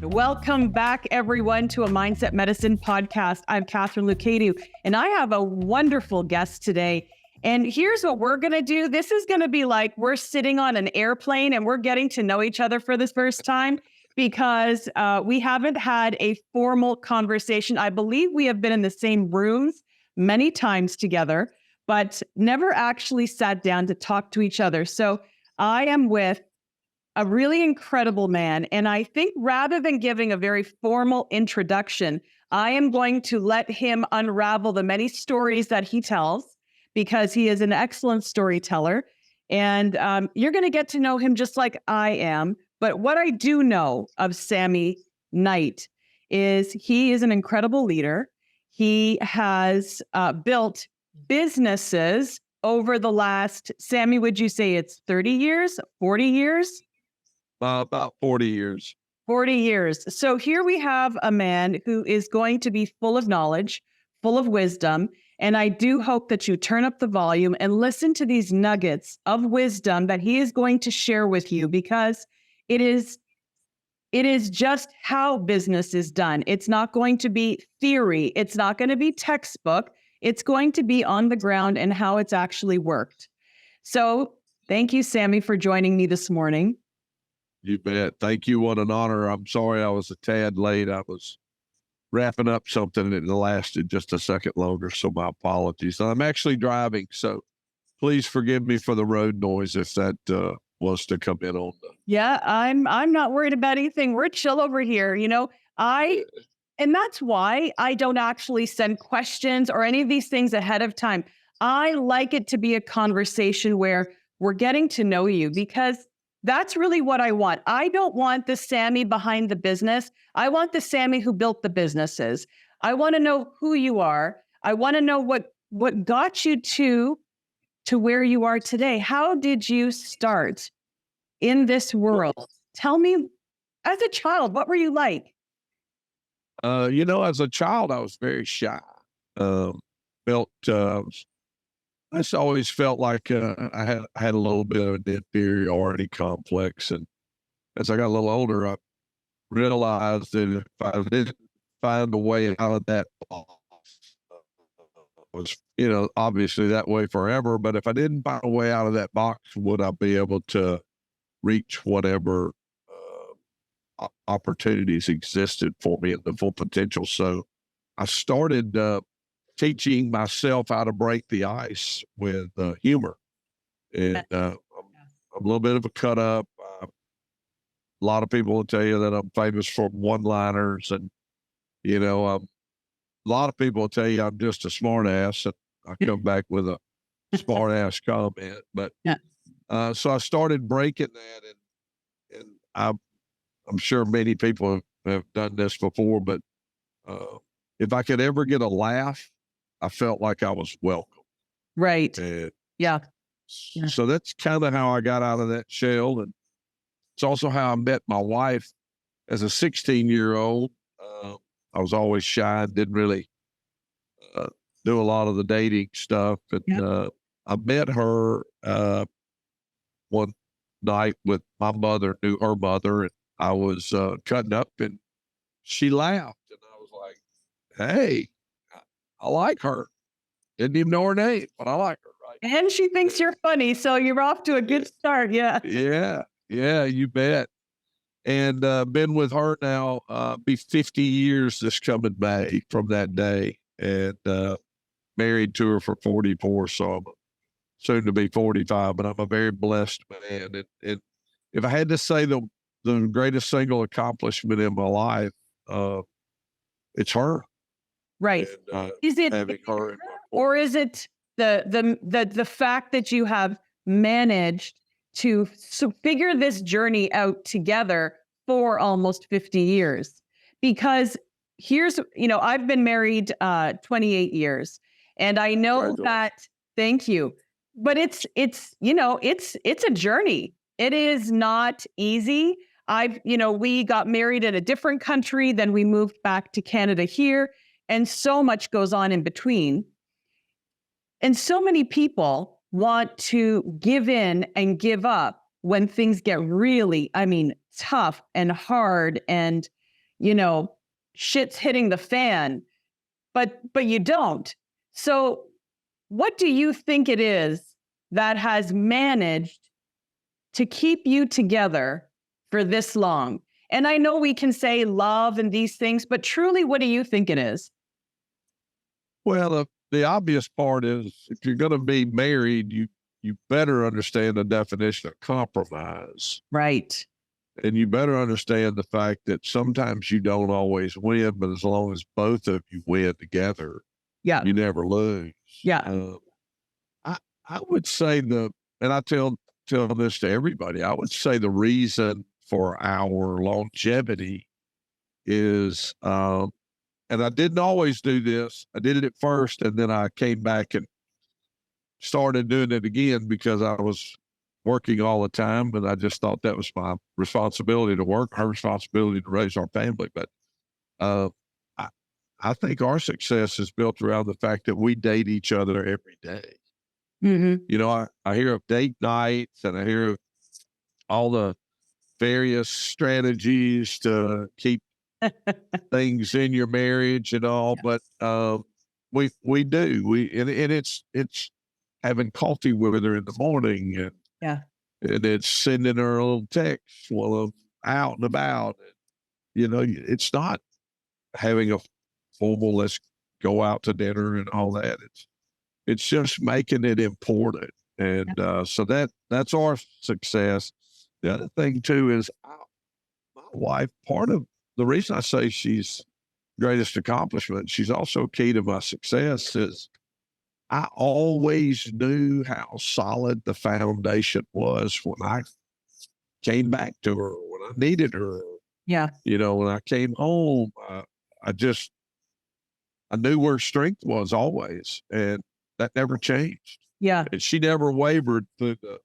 Welcome back, everyone, to a Mindset Medicine podcast. I'm Katharine Loucaidou, and I have a wonderful guest today. And here's what we're going to do. This is going to be like we're sitting on an airplane and we're getting to know each other for the first time because we haven't had a formal conversation. I believe we have been in the same rooms many times together, but never actually sat down to talk to each other. So I am with a really incredible man. And I think rather than giving a very formal introduction, I am going to let him unravel the many stories that he tells because he is an excellent storyteller. And you're going to get to know him just like I am. But what I do know of Sammie Knight is he is an incredible leader. He has built businesses over the last, Sammie, would you say it's 30 years, 40 years? About 40 years. 40 years. So here we have a man who is going to be full of knowledge, full of wisdom. And I do hope that you turn up the volume and listen to these nuggets of wisdom that he is going to share with you, because it is just how business is done. It's not going to be theory. It's not going to be textbook. It's going to be on the ground and how it's actually worked. So thank you, Sammie, for joining me this morning. You bet. Thank you. What an honor. I'm sorry I was a tad late. I was wrapping up something and it lasted just a second longer, so my apologies. I'm actually driving, so please forgive me for the road noise if that was to come in on the... Yeah, I'm not worried about anything. We're chill over here. And that's why I don't actually send questions or any of these things ahead of time. I like it to be a conversation where we're getting to know you, because that's really what I want. I don't want the Sammie behind the business. I want the Sammie who built the businesses. I want to know who you are. I want to know what got you to where you are today. How did you start in this world? Tell me, as a child, what were you like? As a child, I was very shy. I just always felt like I had a little bit of an inferiority complex. And as I got a little older, I realized that if I didn't find a way out of that box, was, obviously that way forever. But if I didn't find a way out of that box, would I be able to reach whatever opportunities existed for me at the full potential? So I started teaching myself how to break the ice with humor. And I'm a little bit of a cut up. A lot of people will tell you that I'm famous for one-liners, and a lot of people will tell you I'm just a smart ass, and I come back with a smart ass comment. But so I started breaking that, and I'm sure many people have done this before, but if I could ever get a laugh, I felt like I was welcome. Right. And yeah. So that's kind of how I got out of that shell. And it's also how I met my wife as a 16-year-old. I was always shy and didn't really do a lot of the dating stuff. And I met her one night with my mother, knew her mother, and I was cutting up, and she laughed. And I was like, hey, I like her. Didn't even know her name, but I like her, right? And she thinks you're funny, so you're off to a good start. Yeah. Yeah, you bet. And been with her now, be 50 years this coming May from that day, and married to her for 44. So I'm soon to be 45, but I'm a very blessed man. And if I had to say the greatest single accomplishment in my life, it's her. Right. And, is it having her in my or is it the fact that you have managed to figure this journey out together for almost 50 years? Because here's, I've been married 28 years, and I know that, thank you, but it's a journey. It is not easy. We got married in a different country, then we moved back to Canada here. And so much goes on in between. And so many people want to give in and give up when things get really, tough and hard. And shit's hitting the fan, but you don't. So what do you think it is that has managed to keep you together for this long? And I know we can say love and these things, but truly, what do you think it is? Well, the obvious part is if you're going to be married, you better understand the definition of compromise. Right. And you better understand the fact that sometimes you don't always win, but as long as both of you win together, Yeah. you never lose. Yeah. I would say and I tell this to everybody, I would say the reason for our longevity is, and I didn't always do this. I did it at first, and then I came back and started doing it again because I was working all the time, and I just thought that was my responsibility to work, our responsibility to raise our family. But I think our success is built around the fact that we date each other every day. Mm-hmm. I hear of date nights, and I hear of all the various strategies to keep things in your marriage and all, but we do. And it's having coffee with her in the morning, and it's sending her a little text while I'm out and about. It's not having a formal let's go out to dinner and all that. It's just making it important. And so that's our success. The other thing too is my wife, part of the reason I say she's greatest accomplishment, she's also key to my success, is I always knew how solid the foundation was when I came back to her, when I needed her. Yeah. When I came home, I knew where strength was always, and that never changed. Yeah. And she never wavered through the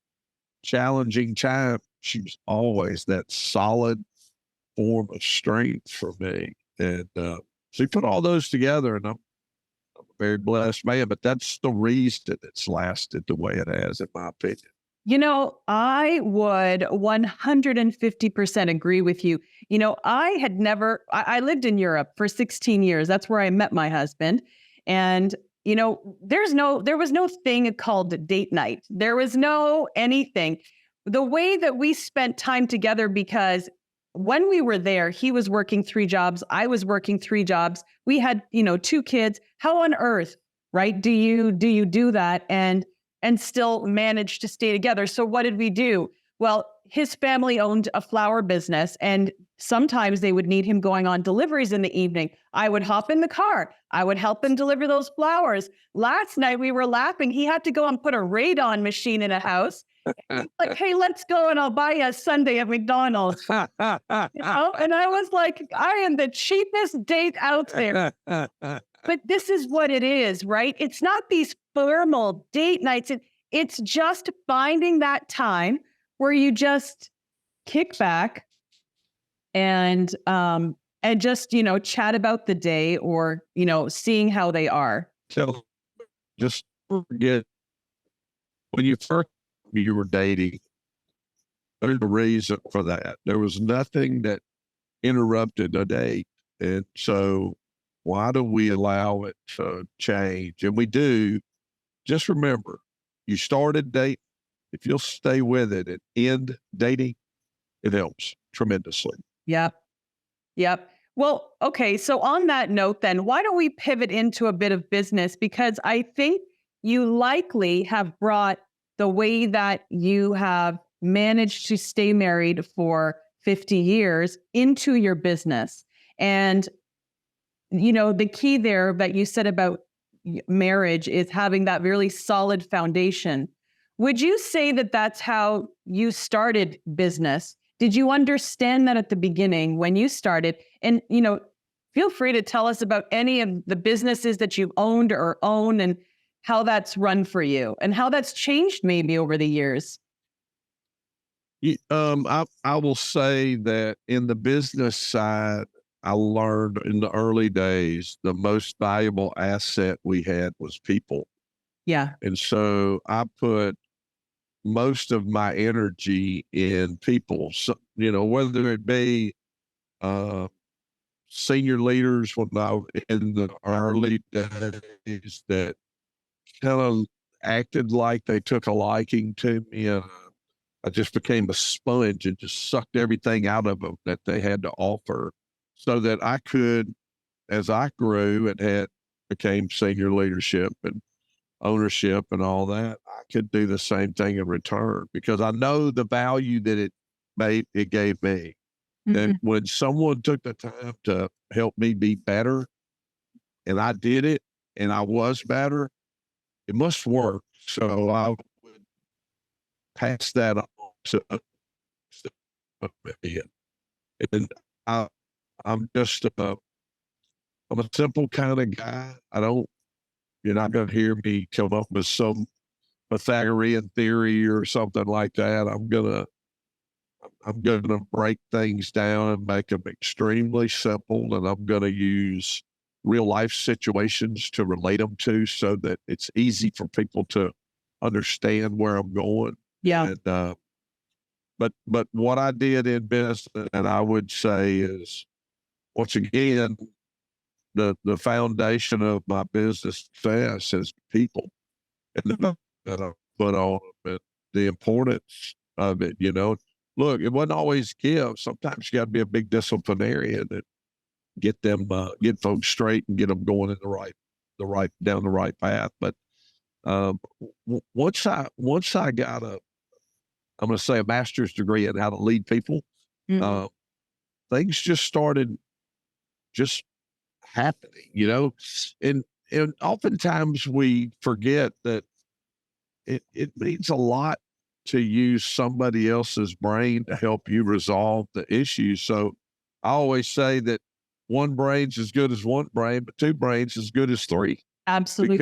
challenging time. She was always that solid form of strength for me. And so you put all those together, and I'm a very blessed man, but that's the reason it's lasted the way it has, in my opinion. I would 150% agree with you. I lived in Europe for 16 years. That's where I met my husband. And, there was no thing called date night. There was no anything. The way that we spent time together, because when we were there, he was working 3 jobs. I was working 3 jobs. We had, 2 kids. How on earth, right? Do you do that and still manage to stay together? So what did we do? Well, his family owned a flower business, and sometimes they would need him going on deliveries in the evening. I would hop in the car. I would help him deliver those flowers. Last night we were laughing. He had to go and put a radon machine in a house. Like, hey, let's go and I'll buy you a sundae at McDonald's. And I was like, I am the cheapest date out there. But this is what it is, right? It's not these formal date nights. It's just finding that time where you just kick back and just, chat about the day, or, seeing how they are. So just forget, when you were dating, there's a reason for that. There was nothing that interrupted a date. And so why do we allow it to change? And we do. Just remember, you started dating. If you'll stay with it and end dating, it helps tremendously. Yep. Well, okay. So on that note, then, why don't we pivot into a bit of business? Because I think you likely have brought the way that you have managed to stay married for 50 years into your business. And, the key there that you said about marriage is having that really solid foundation. Would you say that that's how you started business? Did you understand that at the beginning when you started? And, feel free to tell us about any of the businesses that you've owned or own, and how that's run for you and how that's changed maybe over the years. I will say that in the business side, I learned in the early days, the most valuable asset we had was people. Yeah. And so I put most of my energy in people. So, whether it be senior leaders when I was in the early days that kind of acted like they took a liking to me, and I just became a sponge and just sucked everything out of them that they had to offer, so that I could, as I grew and became senior leadership and ownership and all that, I could do the same thing in return, because I know the value that it gave me. And when someone took the time to help me be better, and I did it, and I was better, it must work. So I would pass that on to me. And I'm just I'm a simple kind of guy. You're not going to hear me come up with some Pythagorean theory or something like that. I'm gonna break things down and make them extremely simple, and I'm gonna use real life situations to relate them to, so that it's easy for people to understand where I'm going. Yeah. And but what I did in business, and I would say, is, once again, the foundation of my business success is people, and that I put on them, and the importance of it. Look, it wasn't always give. Sometimes you got to be a big disciplinarian and get folks straight and get them going in down the right path. But once I got I'm going to say, a master's degree in how to lead people, things just started just happening, and oftentimes we forget that it means a lot to use somebody else's brain to help you resolve the issue. So I always say that one brain's as good as one brain, but two brains as good as three. Absolutely.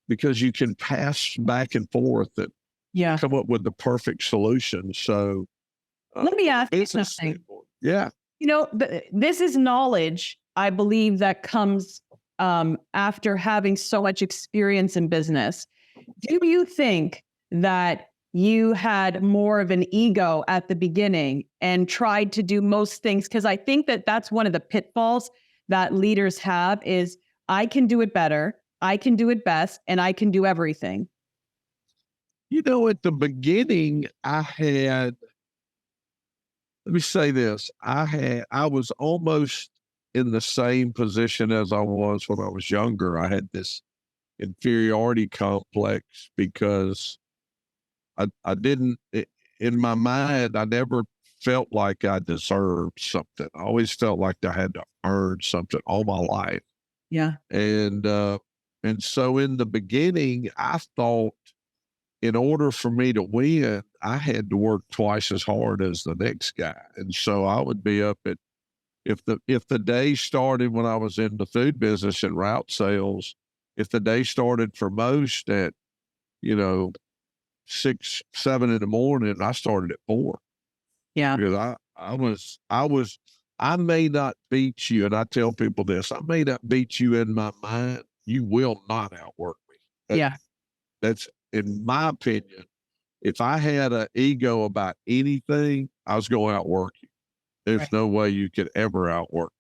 Because you can pass back and forth and come up with the perfect solution. So let me ask you something. Yeah. This is knowledge, I believe, that comes after having so much experience in business. Do you think that you had more of an ego at the beginning and tried to do most things? Because I think that that's one of the pitfalls that leaders have, is I can do it better, I can do it best, and I can do everything. At the beginning, let me say this, I was almost in the same position as I was when I was younger. I had this inferiority complex because I didn't, in my mind, I never felt like I deserved something. I always felt like I had to earn something all my life. Yeah. And so in the beginning, I thought, in order for me to win, I had to work twice as hard as the next guy. And so I would be up at, if the day started when I was in the food business and route sales, if the day started for most at, 6, 7 in the morning, I started at 4. Yeah. Because I may not beat you. And I tell people this, I may not beat you in my mind. You will not outwork me. That's, in my opinion, if I had an ego about anything, I was going to outwork you. There's no way you could ever outwork me.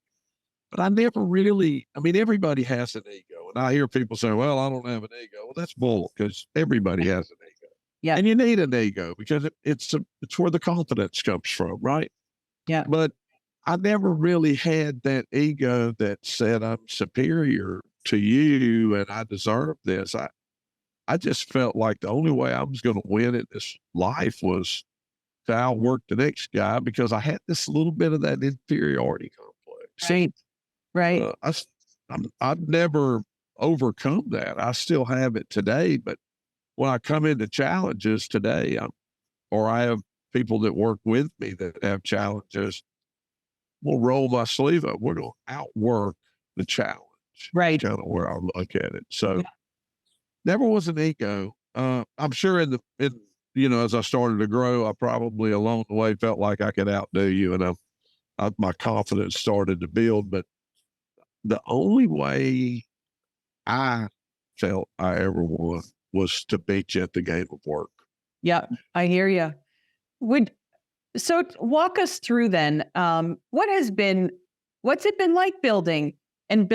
But I never really, everybody has an ego. And I hear people say, well, I don't have an ego. Well, that's bull, because everybody has an ego. Yeah. And you need an ego, because it's where the confidence comes from, right? Yeah. But I never really had that ego that said I'm superior to you and I deserve this. I just felt like the only way I was going to win in this life was to outwork the next guy, because I had this little bit of that inferiority complex. Right. I've never overcome that. I still have it today, but when I come into challenges today, I have people that work with me that have challenges, we'll roll my sleeve up. We're going to outwork the challenge. Right. That's kind of where I look at it. So never was an ego. I'm sure as I started to grow, I probably along the way felt like I could outdo you, and my confidence started to build. But the only way I felt I ever won was to beat you at the game of work. Yeah, I hear you. So walk us through then. What What's it been like building and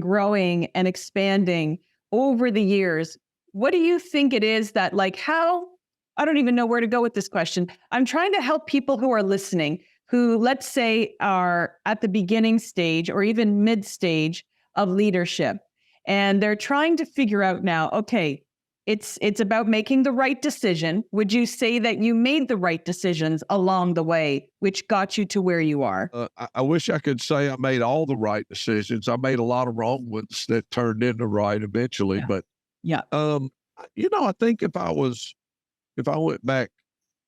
growing and expanding over the years? What do you think it is that, like, how, I don't even know where to go with this question. I'm trying to help people who are listening, who, let's say, are at the beginning stage or even mid stage of leadership. And they're trying to figure out now, okay, it's about making the right decision. Would you say that you made the right decisions along the way, which got you to where you are? I wish I could say I made all the right decisions. I made a lot of wrong ones that turned into right eventually. Yeah. But, Yeah. I think if I went back,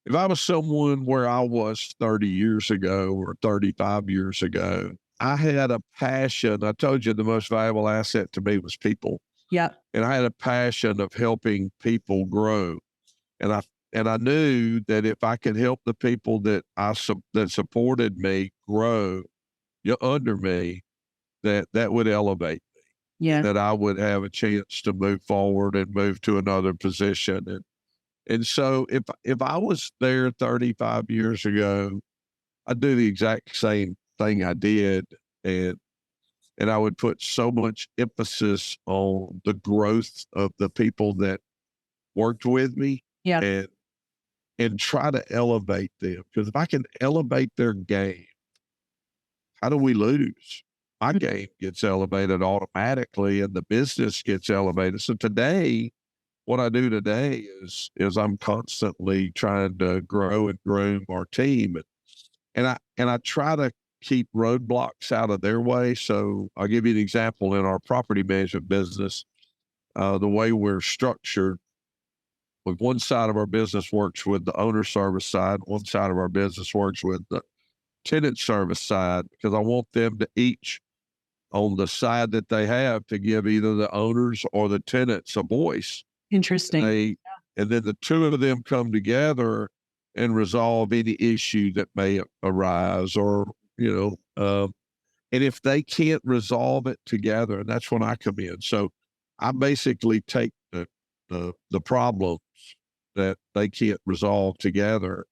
if I was someone where I was 30 years ago or 35 years ago, I had a passion. I told you the most valuable asset to me was people. Yeah. And I had a passion of helping people grow. And I knew that if I could help the people that that supported me grow under me, that would elevate me. Yeah. That I would have a chance to move forward and move to another position. And so if I was there 35 years ago, I'd do the exact same thing I did. And I would put so much emphasis on the growth of the people that worked with me. Yeah. And try to elevate them. Because if I can elevate their game, how do we lose? My game gets elevated automatically and the business gets elevated. So today, what I do today is I'm constantly trying to grow and groom our team. And I try to keep roadblocks out of their way. So I'll give you an example in our property management business, the way we're structured. With one side of our business works with the owner service side, one side of our business works with the tenant service side, because I want them to each on the side that they have to give either the owners or the tenants a voice. Interesting. And then the two of them come together and resolve any issue that may arise, or, and if they can't resolve it together, and that's when I come in. So I basically take the problems that they can't resolve together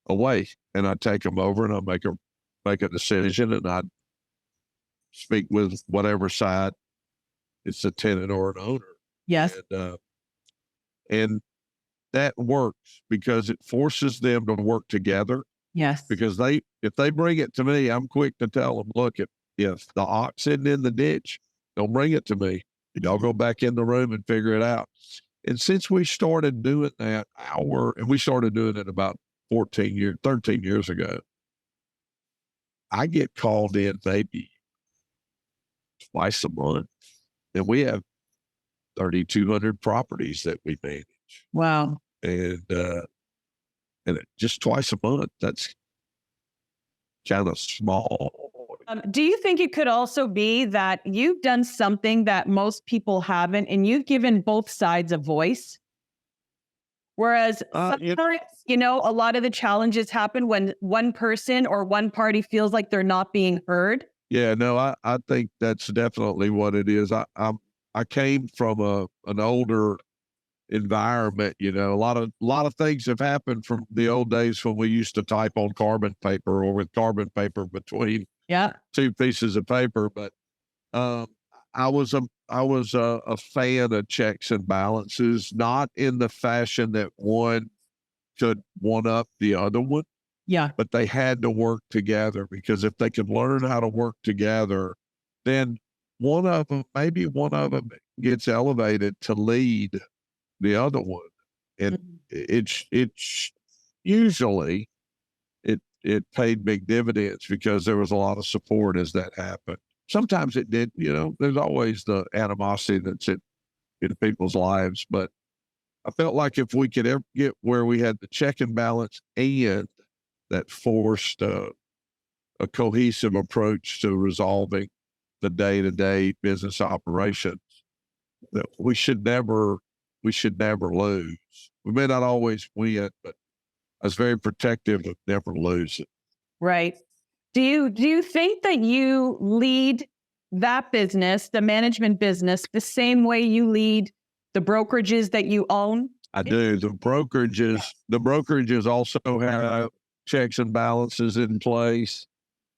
away, and I take them over and I make a decision, and I speak with whatever side it's a tenant or an owner. Yes. And that works because it forces them to work together. Yes. Because if they bring it to me, I'm quick to tell them, look, if the ox isn't in the ditch, don't bring it to me. Y'all go back in the room and figure it out. And since we started doing that, and we started doing it about 13 years ago, I get called in maybe twice a month, and we have 3,200 properties that we manage. Wow. And just twice a month, that's kind of small. Do you think it could also be that you've done something that most people haven't, and you've given both sides a voice? Whereas sometimes, a lot of the challenges happen when one person or one party feels like they're not being heard. Yeah, no, I think that's definitely what it is. I came from an older environment. A lot of things have happened from the old days when we used to type on carbon paper or with carbon paper between two pieces of paper. But I was a fan of checks and balances, not in the fashion that one could one up the other one. Yeah. But they had to work together, because if they could learn how to work together, then maybe one of them gets elevated to lead the other one. And it's usually it paid big dividends because there was a lot of support as that happened. Sometimes it did, there's always the animosity that's in people's lives, but I felt like if we could ever get where we had the check and balance and that forced a cohesive approach to resolving the day-to-day business operations, that we should never lose. We may not always win, but I was very protective of never losing. Right. Do you think that you lead that business, the management business, the same way you lead the brokerages that you own? I do. The brokerages also have checks and balances in place.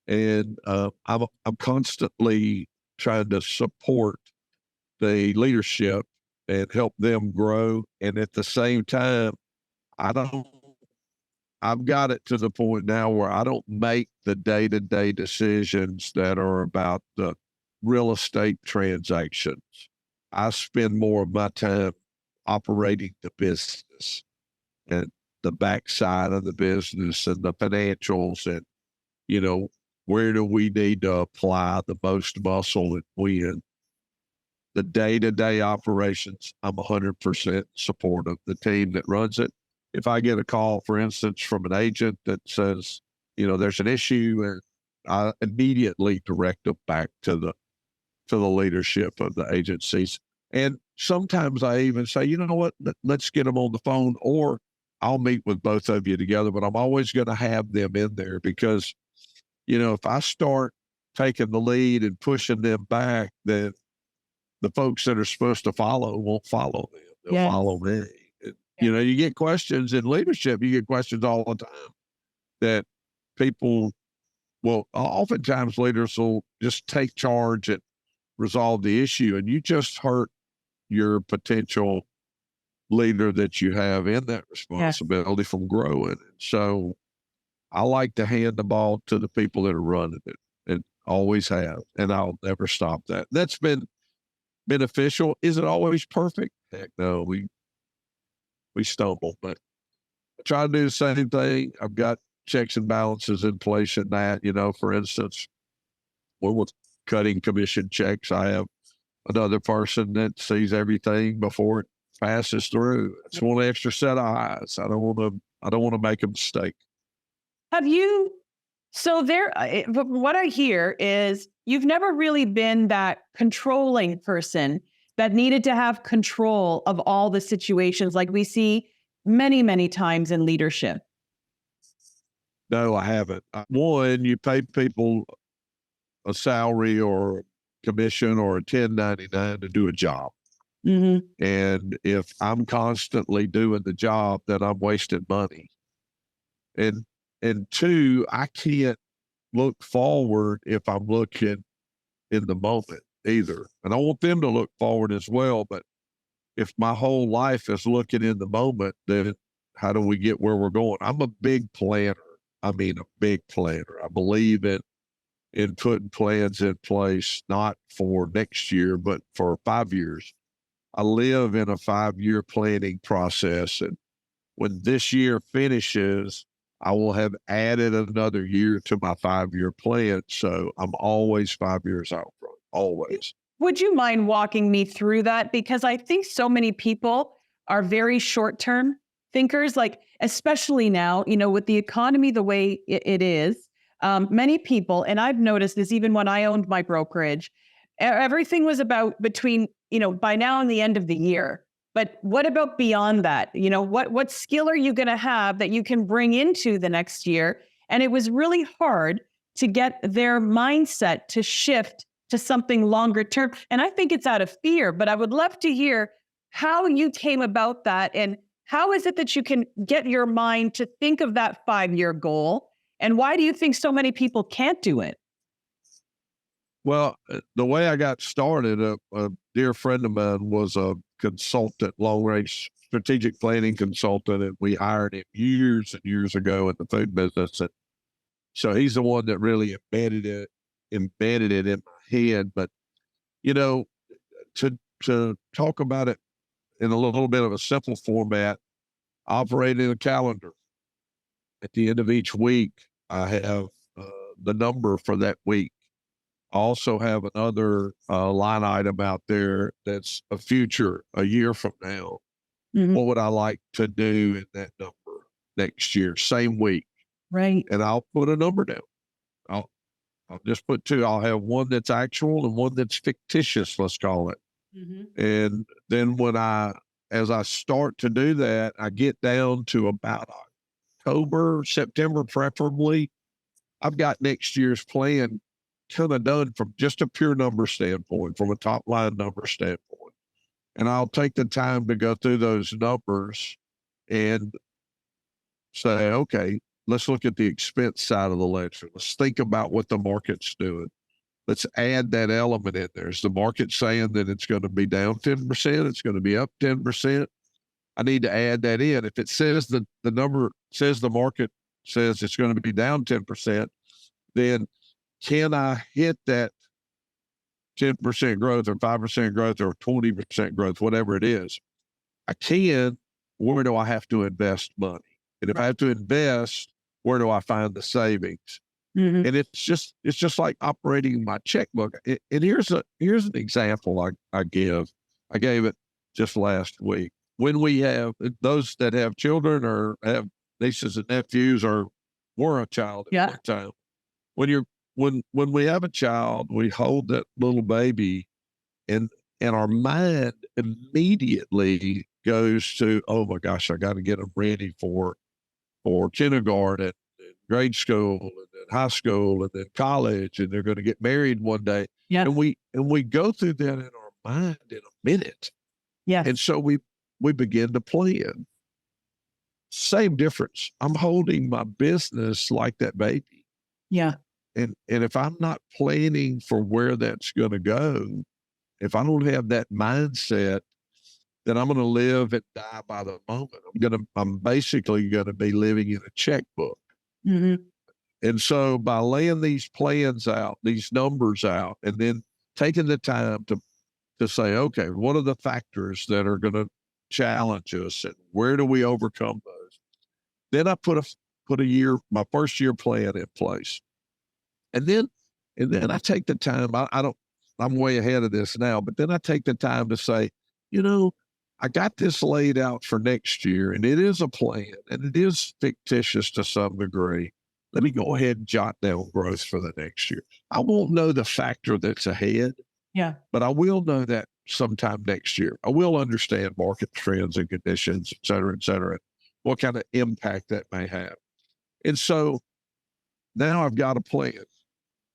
And I'm constantly trying to support the leadership and help them grow. And at the same time, I don't, I've got it to the point now where I don't make the day-to-day decisions that are about the real estate transactions. I spend more of my time operating the business and the backside of the business and the financials and, you know, where do we need to apply the most muscle and when. The day-to-day operations, I'm 100% supportive. The team that runs it. If I get a call, for instance, from an agent that says, you know, there's an issue, and I immediately direct them back to the leadership of the agencies. And sometimes I even say, you know what, let's get them on the phone, or I'll meet with both of you together, but I'm always going to have them in there because, you know, if I start taking the lead and pushing them back, then the folks that are supposed to follow won't follow them. They'll follow me. You know, you get questions in leadership, you get questions all the time that people will, oftentimes leaders will just take charge and resolve the issue, and you just hurt your potential leader that you have in that responsibility from growing. So I like to hand the ball to the people that are running it, and always have, and I'll never stop that. That's been beneficial. Is it always perfect? Heck no, we stumble, but I try to do the same thing. I've got checks and balances in place in that, you know, for instance, when we're cutting commission checks, I have another person that sees everything before it passes through. It's one extra set of eyes. I don't want to make a mistake. Have you? So what I hear is you've never really been that controlling person that needed to have control of all the situations like we see many, many times in leadership. No, I haven't. One, you pay people a salary or commission or a 1099 to do a job. Mm-hmm. And if I'm constantly doing the job, then I'm wasting money. And two, I can't look forward if I'm looking in the moment either. And I want them to look forward as well. But if my whole life is looking in the moment, then how do we get where we're going? I'm a big planner. I mean, a big planner. I believe in putting plans in place, not for next year, but for 5 years. I live in a 5-year planning process. And when this year finishes, I will have added another year to my 5-year plan. So I'm always 5 years out from it, always. Would you mind walking me through that? Because I think so many people are very short-term thinkers, like especially now, you know, with the economy the way it is, many people, and I've noticed this even when I owned my brokerage, everything was about between, you know, by now and the end of the year. But what about beyond that? You know, what skill are you going to have that you can bring into the next year? And it was really hard to get their mindset to shift to something longer term. And I think it's out of fear, but I would love to hear how you came about that. And how is it that you can get your mind to think of that 5-year goal? And why do you think so many people can't do it? Well, the way I got started, a dear friend of mine was a consultant, long-range strategic planning consultant, and we hired him years and years ago in the food business. And so he's the one that really embedded it in my head. But, you know, to talk about it in a little bit of a simple format, operating a calendar. At the end of each week, I have the number for that week. I also have another line item out there that's a future, a year from now. Mm-hmm. What would I like to do in that number next year, same week? Right. And I'll put a number down. I'll just put two. I'll have one that's actual and one that's fictitious, let's call it. Mm-hmm. And then as I start to do that, I get down to about October, September, preferably. I've got next year's plan kind of done from just a pure number standpoint, from a top line number standpoint. And I'll take the time to go through those numbers and say, okay, let's look at the expense side of the ledger. Let's think about what the market's doing. Let's add that element in there. Is the market saying that it's going to be down 10%? It's going to be up 10%? I need to add that in. If it says the number says the market says it's going to be down 10%, then can I hit that 10% growth or 5% growth or 20% growth, whatever it is? I can. Where do I have to invest money? And if I have to invest, where do I find the savings? Mm-hmm. And it's just like operating my checkbook. And here's an example I give. I gave it just last week. When we have those that have children or have nieces and nephews or were a child at one time, when we have a child, we hold that little baby, and our mind immediately goes to, oh my gosh, I got to get them ready for kindergarten, and grade school, and then high school, and then college, and they're going to get married one day. Yeah. And we go through that in our mind in a minute. Yeah. And so we begin to plan. Same difference. I'm holding my business like that baby. Yeah. And if I'm not planning for where that's going to go, if I don't have that mindset, then I'm going to live and die by the moment. I'm basically going to be living in a checkbook. Mm-hmm. And so by laying these plans out, these numbers out, and then taking the time to say, okay, what are the factors that are going to challenge us, and where do we overcome those? Then I put my first year plan in place. And then I take the time, I'm way ahead of this now, but then I take the time to say, I got this laid out for next year, and it is a plan, and it is fictitious to some degree. Let me go ahead and jot down growth for the next year. I won't know the factor that's ahead. Yeah. But I will know that sometime next year. I will understand market trends and conditions, et cetera, what kind of impact that may have. And so now I've got a plan.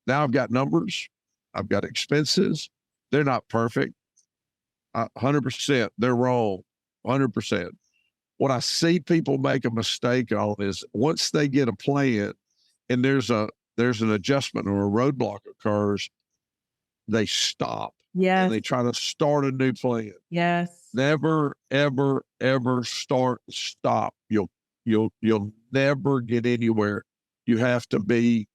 Now I've got numbers. I've got expenses. They're not perfect. 100%. They're wrong. 100%. What I see people make a mistake on is once they get a plan and there's an adjustment or a roadblock occurs, they stop. Yes. And they try to start a new plan. Yes. Never, ever, ever stop. You'll never get anywhere. You have to be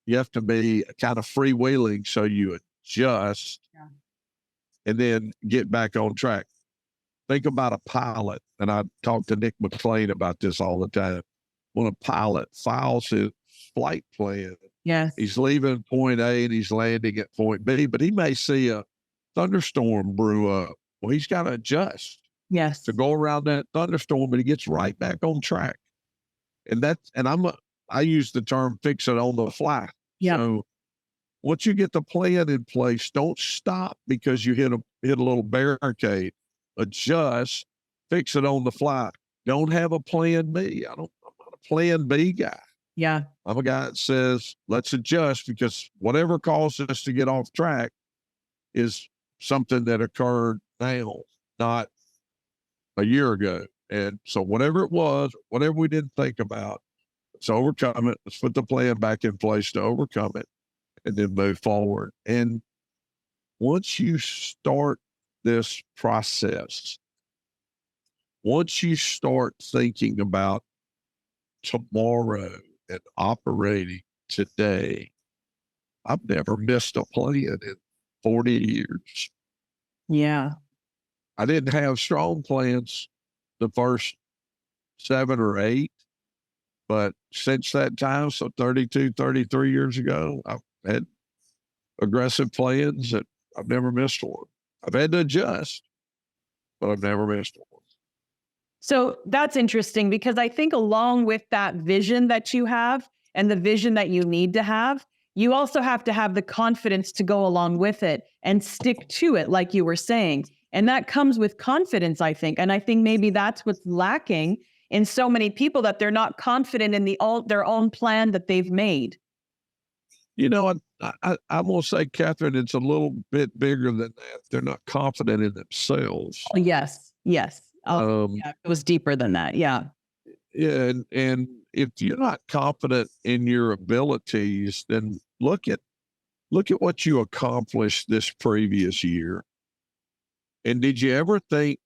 kind of freewheeling, so you adjust and then get back on track. Think about a pilot, and I talk to Nick McLean about this all the time. When a pilot files his flight plan, yes, he's leaving point A and he's landing at point B, but he may see a thunderstorm brew up. Well, he's got to adjust. Yes. To go around that thunderstorm, but he gets right back on track. And I use the term fix it on the fly. Yeah. So once you get the plan in place, don't stop because you hit a little barricade. Adjust, fix it on the fly. Don't have a plan B. I'm not a plan B guy. Yeah. I'm a guy that says, let's adjust, because whatever caused us to get off track is something that occurred now, not a year ago. And so whatever it was, whatever we didn't think about, let's overcome it. Let's put the plan back in place to overcome it and then move forward. And once you start this process, once you start thinking about tomorrow and operating today, I've never missed a plan in 40 years. Yeah. I didn't have strong plans the first 7 or 8, but since that time, so 32, 33 years ago, I've had aggressive plans that I've never missed one. I've had to adjust, but I've never missed one. So that's interesting, because I think along with that vision that you have and the vision that you need to have, you also have to have the confidence to go along with it and stick to it, like you were saying. And that comes with confidence, I think. And I think maybe that's what's lacking in so many people, that they're not confident in their own plan that they've made. I'm going to say, Katharine, it's a little bit bigger than that. They're not confident in themselves. Yes. Yes. Yeah, it was deeper than that. Yeah. and if you're not confident in your abilities, then look at what you accomplished this previous year. And did you ever think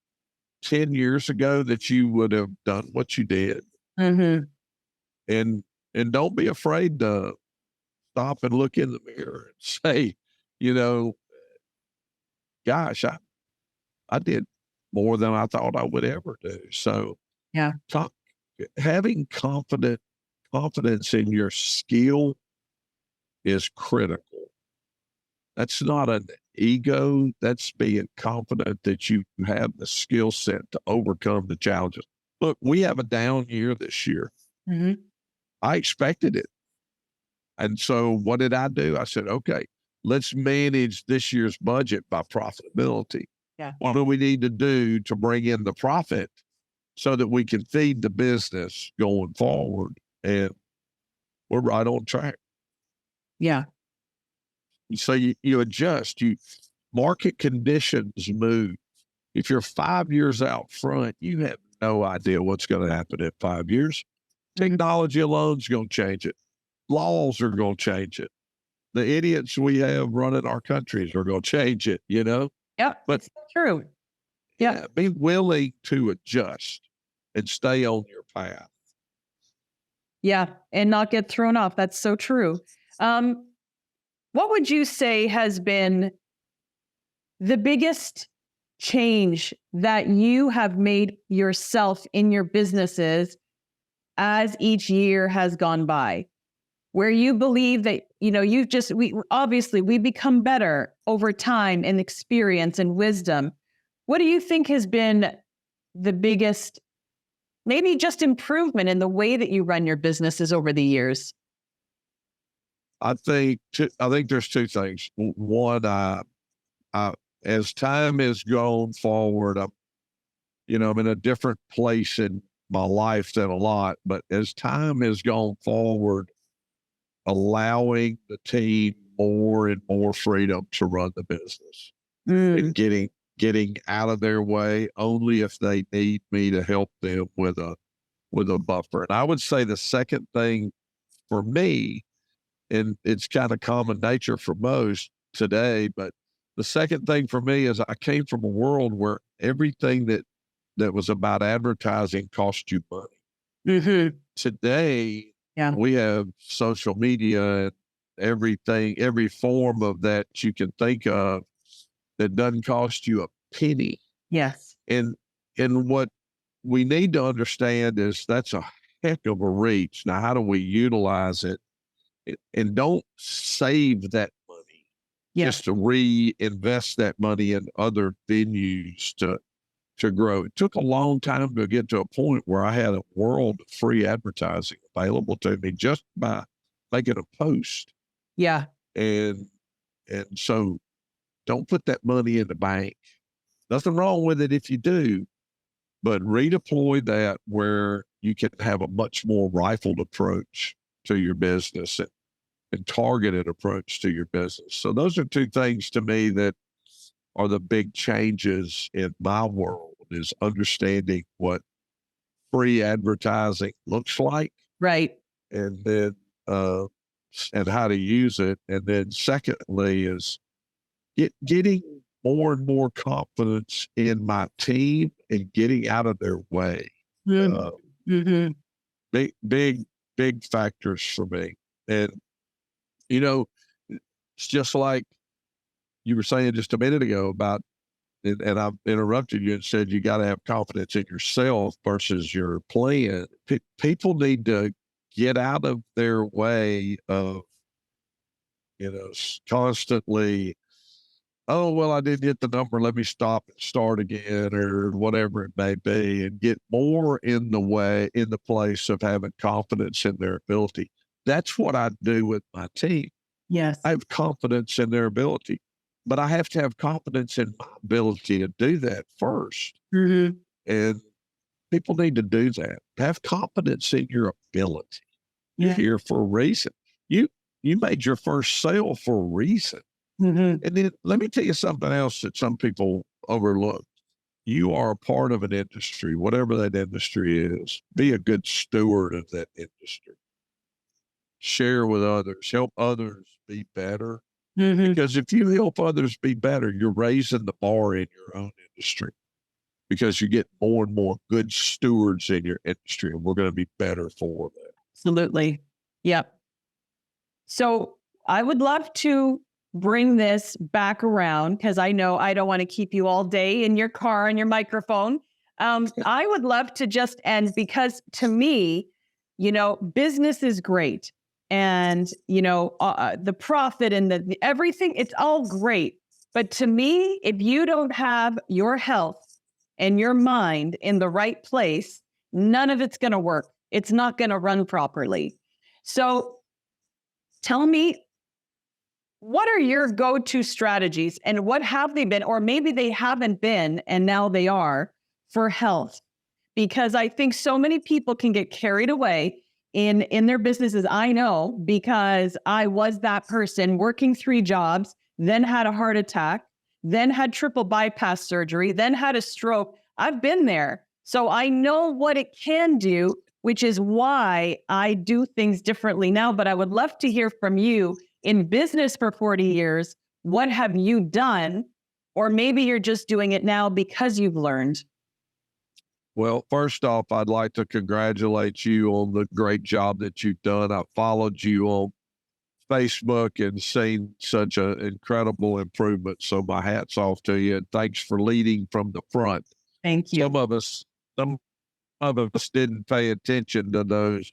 10 years ago that you would have done what you did? Mm-hmm. And don't be afraid to stop and look in the mirror and say, you know, gosh, I did more than I thought I would ever do. So Yeah. having confidence in your skill is critical. That's not an ego. That's being confident that you have the skill set to overcome the challenges. Look, we have a down year this year. Mm-hmm. I expected it. And so what did I do? I said, okay, let's manage this year's budget by profitability. Yeah. What do we need to do to bring in the profit so that we can feed the business going forward? And we're right on track. Yeah. So you adjust, market conditions move. If you're 5 years out front, you have no idea what's going to happen in 5 years. Technology alone is going to change it. Laws are going to change it. The idiots we have running our countries are going to change it, you know? Yep. But it's true. Yeah. be willing to adjust and stay on your path. Yeah. And not get thrown off. That's so true. What would you say has been the biggest change that you have made yourself in your businesses as each year has gone by, where you believe that, we become better over time and experience and wisdom? What do you think has been the biggest, maybe just improvement in the way that you run your businesses over the years? I think there's two things. One, as time has gone forward, I'm in a different place in my life than a lot, but as time has gone forward, allowing the team more and more freedom to run the business and getting out of their way only if they need me to help them with a buffer. And I would say the second thing for me, and it's kind of common nature for most today, but the second thing for me is I came from a world where everything that was about advertising cost you money. Mm-hmm. Today, we have social media and everything, every form of that you can think of that doesn't cost you a penny. Yes. And what we need to understand is that's a heck of a reach. Now, how do we utilize it? And don't save that money just to reinvest that money in other venues to grow. It took a long time to get to a point where I had a world of free advertising available to me just by making a post. Yeah. And so don't put that money in the bank. Nothing wrong with it if you do, but redeploy that where you can have a much more rifled approach to your business and targeted approach to your business. So those are two things to me that are the big changes in my world, is understanding what free advertising looks like. Right. And then, and how to use it. And then secondly is getting more and more confidence in my team and getting out of their way. Big factors for me. And, it's just like you were saying just a minute ago about, and I've interrupted you and said, you got to have confidence in yourself versus your plan. People need to get out of their way of, constantly, oh, well, I didn't hit the number. Let me stop and start again, or whatever it may be, and get more in the place of having confidence in their ability. That's what I do with my team. Yes. I have confidence in their ability, but I have to have confidence in my ability to do that first. Mm-hmm. And people need to do that. Have confidence in your ability. You're here for a reason. You made your first sale for a reason. Mm-hmm. And then let me tell you something else that some people overlook. you are a part of an industry, whatever that industry is. Be a good steward of that industry. Share with others, help others be better. Because if you help others be better, you're raising the bar in your own industry, because you get more and more good stewards in your industry, and we're going to be better for that. Absolutely. Yep. So I would love to bring this back around, because I know I don't want to keep you all day in your car and your microphone. I would love to just end, because to me, business is great. And, the profit and the everything, it's all great. But to me, if you don't have your health and your mind in the right place, none of it's going to work. It's not going to run properly. So tell me, what are your go-to strategies, and what have they been, or maybe they haven't been and now they are, for health? Because I think so many people can get carried away in their businesses. I know, because I was that person working 3 jobs, then had a heart attack, then had triple bypass surgery, then had a stroke. I've been there. So I know what it can do, which is why I do things differently now. But I would love to hear from you. In business for 40 years, what have you done? Or maybe you're just doing it now because you've learned. Well, first off, I'd like to congratulate you on the great job that you've done. I followed you on Facebook and seen such an incredible improvement. So my hat's off to you, and thanks for leading from the front. Thank you. Some of us didn't pay attention to those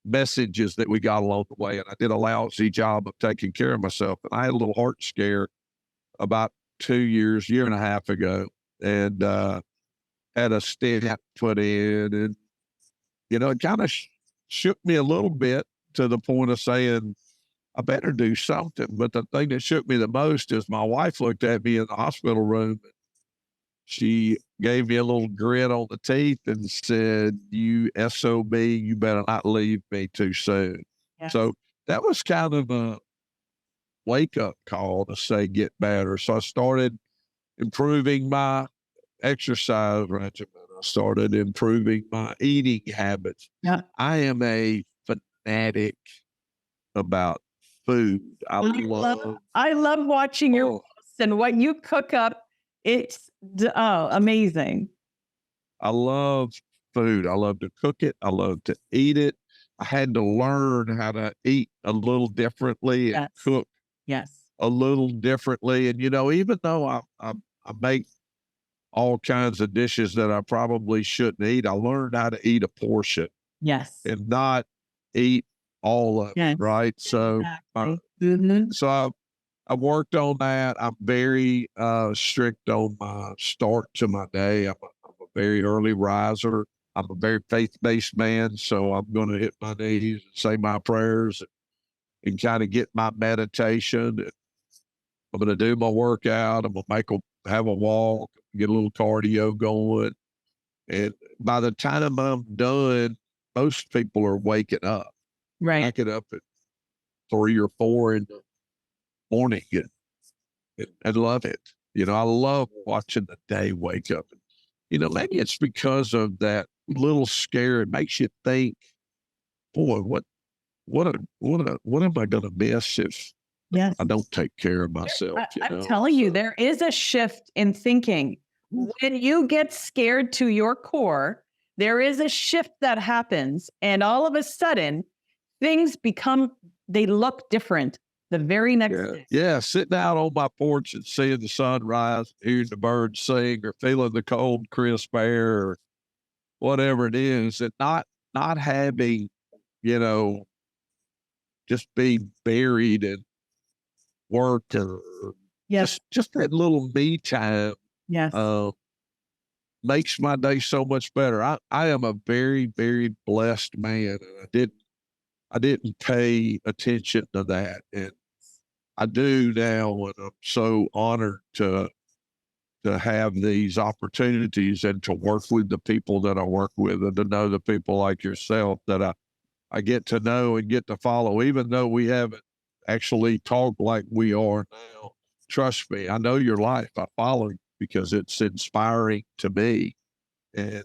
messages that we got along the way, and I did a lousy job of taking care of myself. And I had a little heart scare about 2 years, year and a half ago, and had a stent put in, and it kind of shook me a little bit, to the point of saying, I better do something. But the thing that shook me the most is my wife looked at me in the hospital room. She gave me a little grit on the teeth and said, "You SOB, you better not leave me too soon." Yes. So that was kind of a wake-up call to say, get better. So I started improving my exercise regimen. I started improving my eating habits. Yeah. I am a fanatic about food. I love watching your posts and what you cook up. It's amazing. I love food. I love to cook it. I love to eat it. I had to learn how to eat a little differently and cook a little differently. And, even though I make all kinds of dishes that I probably shouldn't eat, I learned how to eat a portion. Yes. And not eat all of it, right? So, so I worked on that. I'm very strict on my start to my day. I'm a very early riser. I'm a very faith-based man, so I'm going to hit my knees and say my prayers and kind of get my meditation. I'm going to do my workout. I'm going to have a walk, get a little cardio going. And by the time I'm done, most people are waking up. Right. I get up at 3 or 4 in the morning and love it. I love watching the day wake up. Maybe it's because of that little scare. It makes you think, boy, what am I going to miss if I don't take care of myself? I'm telling you, there is a shift in thinking. When you get scared to your core, there is a shift that happens, and all of a sudden things they look different the very next day. Yeah, sitting out on my porch and seeing the sunrise, hearing the birds sing, or feeling the cold, crisp air, or whatever it is, and not having, just being buried in work, or just that little me time. Yes. Makes my day so much better. I am a very, very blessed man, and I didn't pay attention to that, and I do now, and I'm so honored to have these opportunities and to work with the people that I work with, and to know the people like yourself that I get to know and get to follow, even though we haven't actually talked like we are now. Trust me, I know your life. I follow because it's inspiring to me. And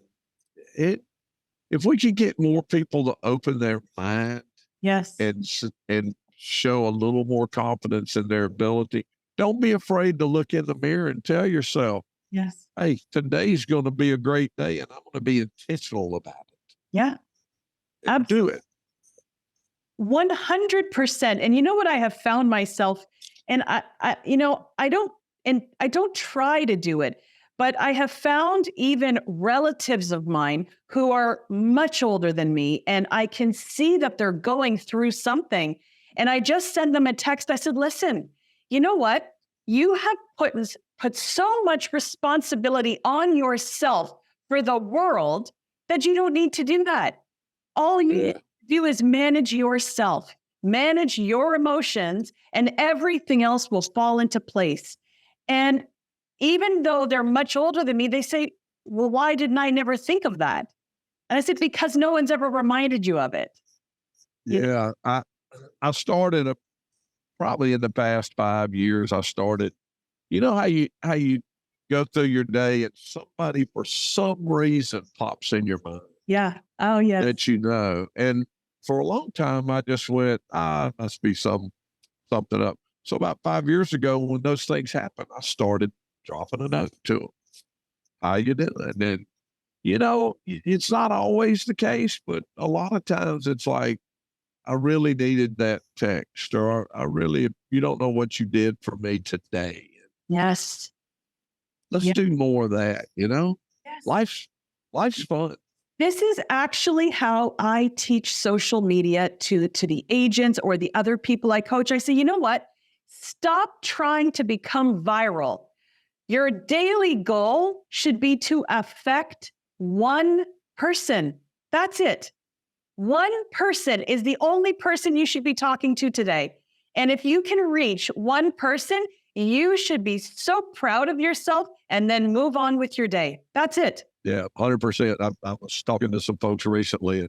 if we could get more people to open their mind Yes. and show a little more confidence in their ability, don't be afraid to look in the mirror and tell yourself, Yes. hey, today's going to be a great day, and I'm going to be intentional about it. Yeah. And do it. 100%. And you know what I have found myself, and I don't try to do it, but I have found even relatives of mine who are much older than me, and I can see that they're going through something. And I just send them a text. I said, listen, you know what? You have put so much responsibility on yourself for the world that you don't need to do that. All you need to do is manage yourself, manage your emotions, and everything else will fall into place. And even though they're much older than me, they say, well, why didn't I never think of that? And I said, because no one's ever reminded you of it. Yeah. I started probably in the past 5 years, I started, you know how you go through your day and somebody for some reason pops in your mind. Yeah. Oh, yeah. That you know. And for a long time, I just went, must be something up. So about 5 years ago, when those things happened, I started dropping a note to them. How you doing? And then, it's not always the case, but a lot of times it's like, I really needed that text, or you don't know what you did for me today. Yes. Let's do more of that, Yes. Life's fun. This is actually how I teach social media to the agents or the other people I coach. I say, you know what? Stop trying to become viral. Your daily goal should be to affect one person. That's it. One person is the only person you should be talking to today. And if you can reach one person, you should be so proud of yourself and then move on with your day. That's it. Yeah, 100%. I was talking to some folks recently, and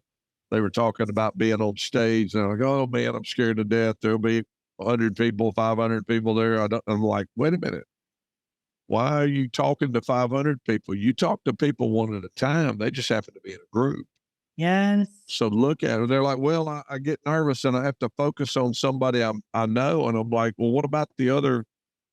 they were talking about being on stage. And I'm like, oh, man, I'm scared to death. There'll be 100 people, 500 people there. I'm like, wait a minute. Why are you talking to 500 people? You talk to people one at a time. They just happen to be in a group. Yes. So look at it. They're like, well, I get nervous and I have to focus on somebody I know. And I'm like, well, what about the other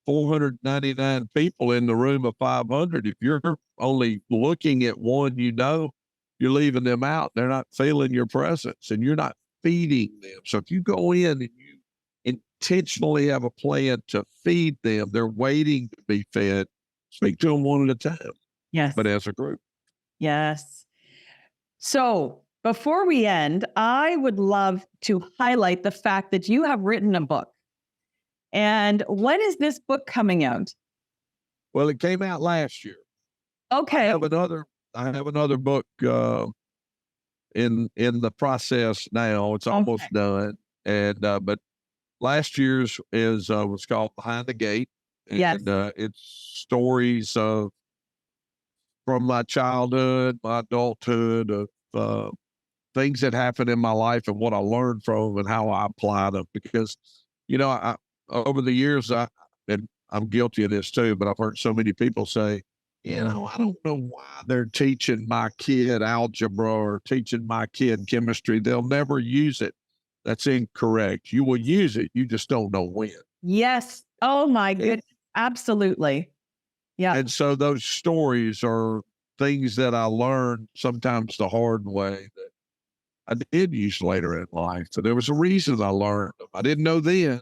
499 people in the room of 500? If you're only looking at one, you're leaving them out. They're not feeling your presence and you're not feeding them. So if you go in and you intentionally have a plan to feed them, they're waiting to be fed. Speak to them one at a time. Yes. But as a group. Yes. So before we end, I would love to highlight the fact that you have written a book. And when is this book coming out? Well, it came out last year. Okay. I have another book in the process now. It's almost done. And but last year's was called Behind the Gate. And yes. It's stories from my childhood, my adulthood, of things that happened in my life and what I learned from them and how I applied them. Because, I over the years, and I'm guilty of this too, but I've heard so many people say, I don't know why they're teaching my kid algebra or teaching my kid chemistry. They'll never use it. That's incorrect. You will use it. You just don't know when. Yes. Oh my goodness. Absolutely. Yeah. And so those stories are things that I learned sometimes the hard way that I did use later in life. So there was a reason I learned them. I didn't know then.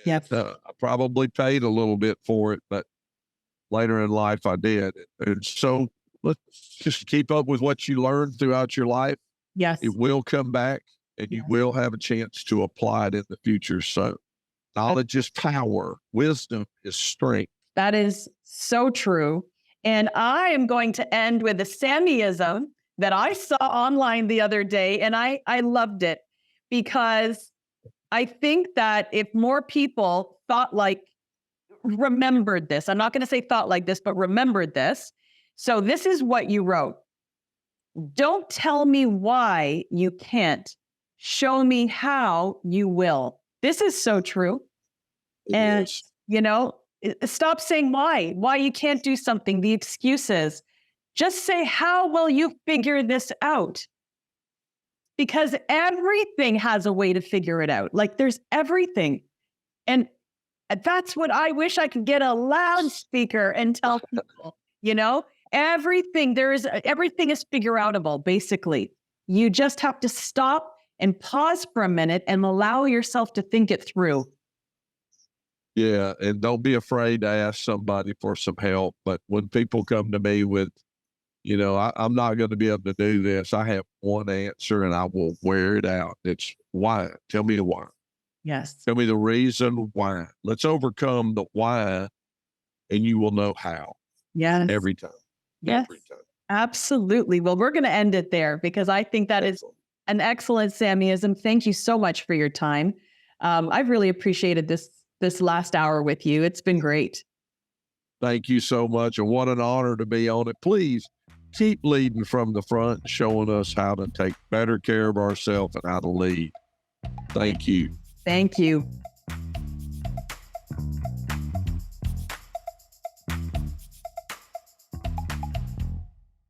Yep. I probably paid a little bit for it, but later in life I did. And so let's just keep up with what you learned throughout your life. Yes. It will come back and you will have a chance to apply it in the future. So knowledge is power. Wisdom is strength. That is so true. And I am going to end with a Sammieism that I saw online the other day, and I loved it because I think that if more people remembered this, I'm not going to say thought like this, but remembered this. So this is what you wrote. Don't tell me why you can't. Show me how you will. This is so true. And, Stop saying why you can't do something, the excuses. Just say, how will you figure this out? Because everything has a way to figure it out. Like there's everything. And that's what I wish I could get a loudspeaker and tell people, everything is figure outable, basically. You just have to stop and pause for a minute and allow yourself to think it through. Yeah. And don't be afraid to ask somebody for some help. But when people come to me with, I'm not going to be able to do this, I have one answer and I will wear it out. It's why. Tell me why. Yes. Tell me the reason why. Let's overcome the why and you will know how. Yes. Every time. Yes. Every time. Absolutely. Well, we're going to end it there because I think that is an excellent Sammieism. Thank you so much for your time. I've really appreciated this last hour with you. It's been great. Thank you so much. And what an honor to be on it. Please keep leading from the front, showing us how to take better care of ourselves and how to lead. Thank you. Thank you.